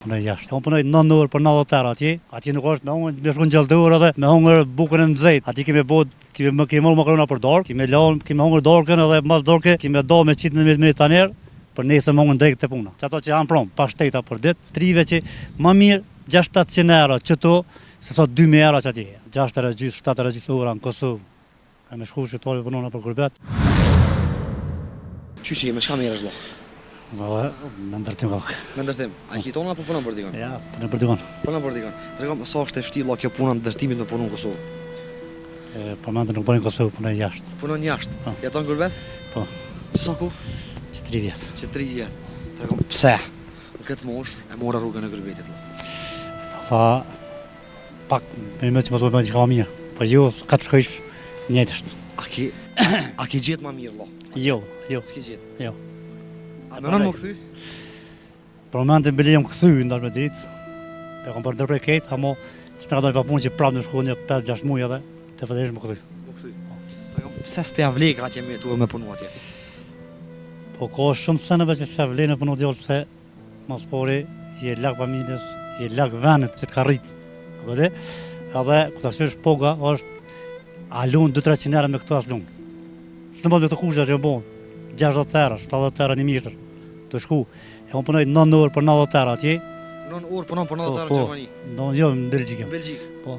Punoj jashtë. Unë punoj 9 orë për 90 euro atje. Atje nuk është me hungër, me shkon gjallëdor edhe me hungër bukën e nxehtë. Atje kemi marrë makarona për dorë, kemi hungër dorkën edhe mbas dorkë kemi do me qitë 19 minuta taner për nesër me hungër drejt te puna. Çato që janë prom, pa shteta për ditë. Trive që më mirë 600-700 euro çto se sot 2000 euro atje. 6 euro gjys, 7 euro gjys ora në Kosovë. Kam shkuar shitore punona për gurbet. Qyshi, me çka merresh vëlla? Me ndërtim kokë. Me ndërtim. A kiton apo punon për dikon? Ja, punon për dikon. Punon për dikon. Tregom sa është e vështirë kjo puna ndërtimit me punon në Kosovë. Po mendoj nuk bëni në Kosovë, punoj jashtë. Punon jashtë. Po. Jeton gurbet? Po. Që sa ku? Që 3 vjet. Që 3 vjet. Tregom pse? Në këtë moshë e mora rrugën e gurbetit. Tha pak më që më duhet të bëj mirë. Po jo, ka të shkojsh njëjtësht. A ke gjetë më mirë vëlla? Jo. S'ke gjetë. Jo. A mënon më kthy? Për momentin bile jam kthy ndash me ditë. E kam bërë ndërprej këtë, amo që të ka dojnë punë që prapë në shkollë një 5-6 muaj edhe të vëdhesh më kthy. Më kthy. Tregom pse s'pe avlek atje me tu me punu atje? Po ka shumë seneve që s'e vlen punu djallë pse mos pori je lag familjes, je lag venit që të ka rrit. Apo dhe? Edhe ku ta shesh poga është alun 200-300 euro me këto aslun. S'të mund me të kushte që bon 60 euro, 70 euro në mjesër. Të shku. E unë punoj 9 orë për 90 euro atje. 9 orë punon për 90 euro në Gjermani. Jo, në Belgjikë. Në Belgjik. Po.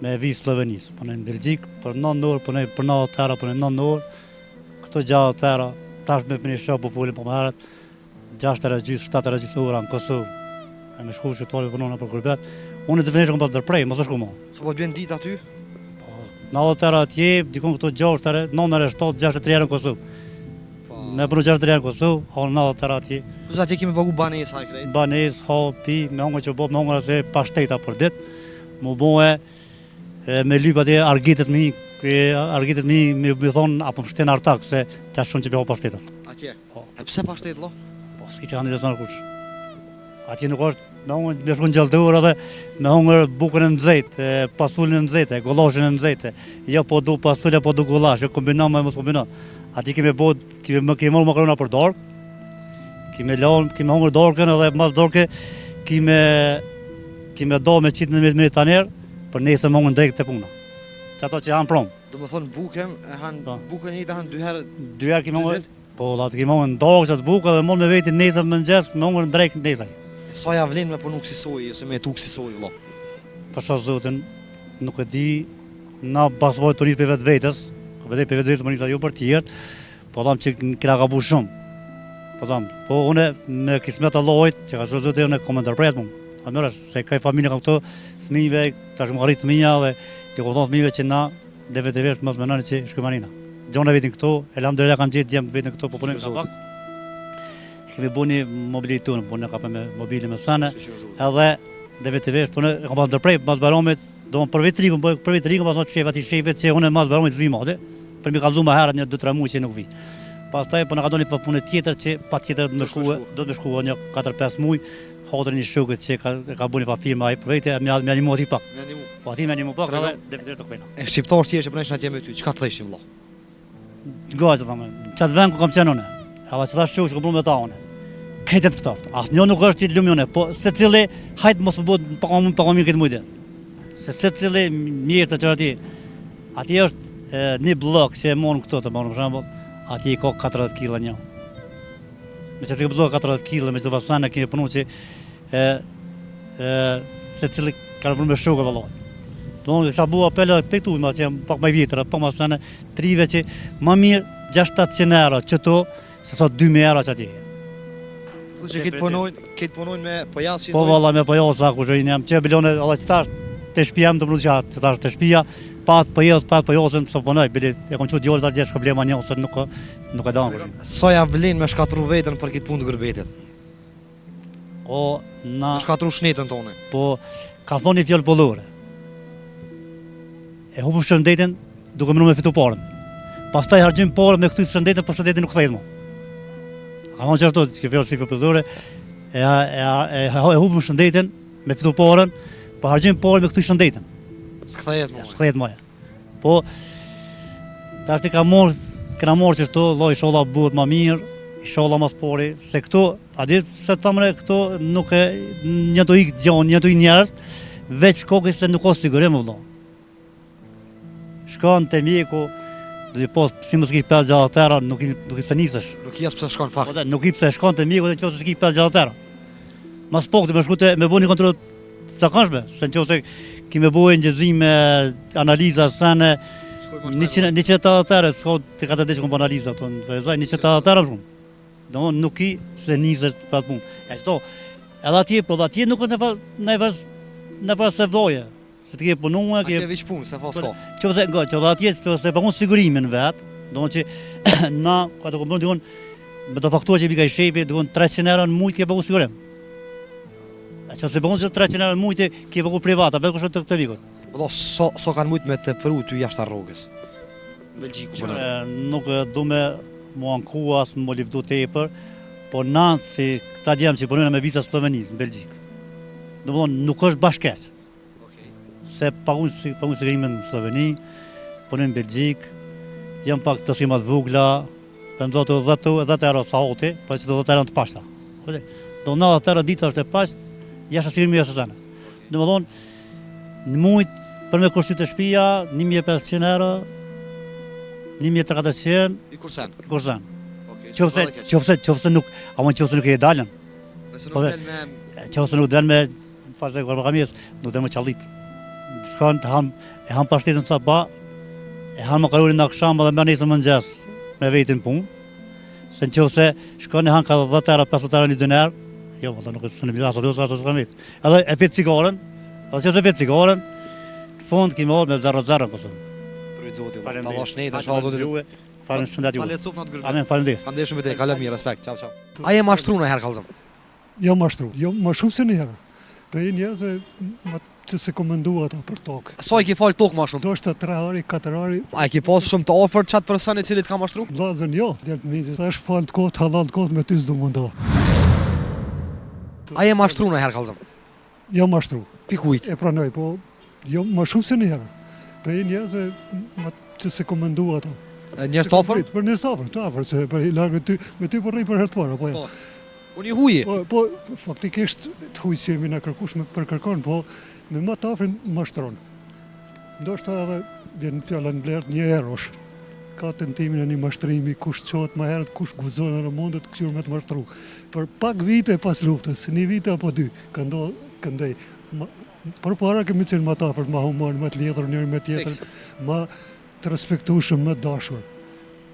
Me vizë Slovenisë. Punoj në Belgjik për 9 orë, punoj për 90 euro, punoj 9 orë. Këto 60 euro, tash me një shoh po folim po më herët. 6 euro gjys, 7 euro gjys ora në Kosovë. E me shku shqiptare punona për gurbet. Unë të vënesh kom pas ndërprej, mos e shku më. Sa po bën ditë aty? 90 euro atje, dikon këto 6 euro, 9 euro, 7, 63 euro në Kosovë. Me punu 63 euro në Kosovë, ha 90 euro atje. Plus atje kemi pagu banesë haj krejt. Banesë, ha, pi, me hongër që bo, me hongër se pa shteta për ditë. Mu bohe, me lyp atje argitet mi, me thonë, apo më shtenë artak, se qash shumë që beho pa shtetat. Atje? Po. E pse pa shtet lo? Po, s'ki që kanë të thonë kush. Atje nuk është, me hongër, me shkun gjallëdor edhe me hongër bukën e nxehtë, pasullin e nxehtë, gollashin e nxehtë. Jo po du pasullë, po du gollash, jo kombinon me mos kombinon. Atje kemi marrë makarona për dorë. Kemi hongër dorkën edhe mbas dorkë kemi do me qitë 19 minuta taner për nesër me hongër drejt te puna. Çato që janë prom. Do të thonë bukën e han bukën njëjtë han 2 herë. 2 herë kemi hongër. Po, atë kemi hongër dorë çat bukë dhe mund me veti nesër më mëngjes me hongër drejt nesër. Sa ja vlen me punu kësaj ose me tu kësaj vëlla? Pasha zotin nuk e di na pasoj turistë për vetvetes. Vetë për vetvetes më nisa jo për tjerë. Po tham që kena gabu shumë. Po unë me kismet Allahut që ka zotë unë komentar për jetën. A mëra se ka familja këtu, fëmijëve, tash më arrit fëmia dhe ti kupton fëmijëve që na deve vesh mos mendoni që shkojmarina. Gjona vetin këtu, elhamdulillah kanë gjetë djem vetin këtu po punojnë kapak. Kemi bëni mobilitetun, bënë ka me mobile me sana. Edhe deve vesh tonë e kam pas ndërprej pas baromit, do për vitrikun pas not shefat i shefet që unë mas baromit vi madhe. Për mi kallzu më herët një 2-3 muaj që nuk vi. Pastaj po na ka doni për punë tjetër që patjetër do të më shkuë një 4-5 muaj, hodër një shokët që ka bënë fa firma ai për vetë më animu aty pak. Më animu. Po aty më animu pak edhe detyrat të kthejna. E shqiptar tjerë që punojnë atje me ty, çka thëshim vëlla? Gojë thamë. Çat vend ku kam qenë unë. Alla çfarë shoh që punon me ta unë. Kretet ftoft. Asnjë nuk është që lumjone, po secili hajt mos u bë pa mirë këtë muaj. Se secili mirë të çarti. Aty është një blok që e morëm këto të morëm për shembull, atje ka 40 kg një. Me që të blok 40 kg me çdo vasana kemi punuar që se cili ka punuar me shokë vallai. Donë sa bua apel këtu më që pak më vjetër, pak më sana trive që më mirë 600-700 euro çto se sa 2000 euro atje. Thotë që këtë punojnë me pojasë. Po valla me pojasë ku jeni jam çe bilone Allah çtash te shtëpia më të mund të tash te shtëpia pat pojasën pse punoj bile e kam thënë djalë tash problema një ose nuk e dam. Sa ja vlen me shkatru veten për këtë punë të gurbetit? O na shkatru shnetën tonë. Po ka thoni fjalë bollore. E humbim shëndetin duke mënuar me fitu parën. Pastaj harxhim parën me këtë shëndetin, por shëndetin nuk kthehet më. A mund të thotë që fjalë si bollore e humbim shëndetin me fitu parën, po harxhim parën me këtë shëndetin. S'kthehet më. Po tash ti kena marrë që këto lloj sholla bëhet më mirë, inshallah mas pori, se këto, a di se të thamre, këto nuk e një të ikë gjonë, një të i njerës, veç kokës se nuk o sigurim, vëlla. Shkon të mjeku, dhe po, si më s'ki 5 gjallatera, nuk i të nisësh. Nuk jes pse shkon fakt. Nuk i pse shkon të mjeku dhe që s'ki 5 gjallatera. Mas po, këtë me shku me bo një kontrol të zakonshme, se në që ki me bo e njëzime, analiza, sene, 180 s'ko të ka të deqë këmë po analiza, të në verëzaj, 180 shumë. Do nuk i se nizër për atë punë. E qëto, edhe atje, po atje nuk është në farë se vloje. Se të ke punua, Atje veç punë, se fa s'ka. Që atje, se pagun sigurimin vetë, do që na, ka të këmërën, dikon, me të faktua që i bika i shepi, dikon 300 euro në mujtë ke pagun sigurim. E që se pagun që 300 euro në mujtë ke pagun privata, vetë kështë të këtë vikot. Valla, so kanë mujtë me të përu ty jashtë rrugës. Belgjiku. Nuk du me mu ankua, së më livdu tepër, po na si këta djemë që punojnë me visa Slovenisë në Belgjikë. Do më thonë, nuk është bashkes. Se pagun sigurimin në Sloveni, punojnë në Belgjikë, jam pak të simat vugla, për nëzotë 10 euro sa oti, për që të 10 euro të pashta. Do 90 euro dita është e pashtë, jashtë sigurimi jashtë sene. Do më thonë, në mujtë, për me kushtit të shpia, 1500 euro, 1400, I kursen. kursen. Qofse nuk, ama qofse nuk e dalën. Nëse nuk del me... Qofse nuk del me, fashtë e kërpakamies, nuk del me qallit. Shkon të e ham pashtetën sa ba, e ham më kalurin në aksham dhe me nesë më ngjes me vetin punë. Se në qofse shkon e han ka 10 euro, 15 euro një dëner, jo, valla nuk e së në bila, aso s'ka mes. Edhe e pet cigaren, edhe që se pet cigaren, në fund kemi orë me 0-0 kësë. Për i zotit, Falem ta dhe. vash nejtë, shvalë zotit. Falem shëndet ju. Ta letësof në të gërgë. Amen, falem dhe. Falem shumë të kalem mirë, respekt, qau, qau. A je mashtru në herë, kalzëm? Jo mashtru, jo më shumë se një herë. Për e njerëzve që se komendua ata për tokë. Sa i ki falë tokë ma shumë? Do është 3 ari, 4 ari, A i ki pas shumë të ofër qatë personi cilit ka mashtru? vlazën jo. Djetë një, sa është falë të kohë, halal të kohë, me ty s'du mundo. A je mashtru në herë, kalzëm? Jo mashtru, Pikujt. e pranoj, po jo më shumë se një herë. Për e njerëzve që se komendua ata. Njështë të ofër? Për njështë të ofër, se për i largë me ty për rrej për herë të parë, po ja. Unë i huji. Po, faktikisht të huj si jemi në kërkush me për kërkon, po me më të afrin mashtron. Ndoshta edhe vjen fjala në blerët 1 eurosh. Ka tentimin e një mashtrimi, kush qohet më herët, kush guxon në mundet këqyr me të mashtru. Për pak vite pas luftës, 1 vit apo 2, këndej. Për para kemi qenë më të afërt, më human, më të lidhur njëri me tjetrin, më të respektueshëm, më dashur.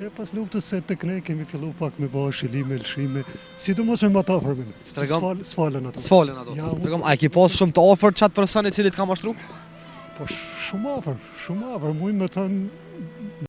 E pas luftës se tek ne kemi fillu pak me bëhe shilime, lëshime, sidomos me më të afërmin. S'falen ato. S'falen ato. Ja, Tregom, a i ki pas shumë të ofër qatë personi cilit ka mashtru? Po shumë afër, muj me thënë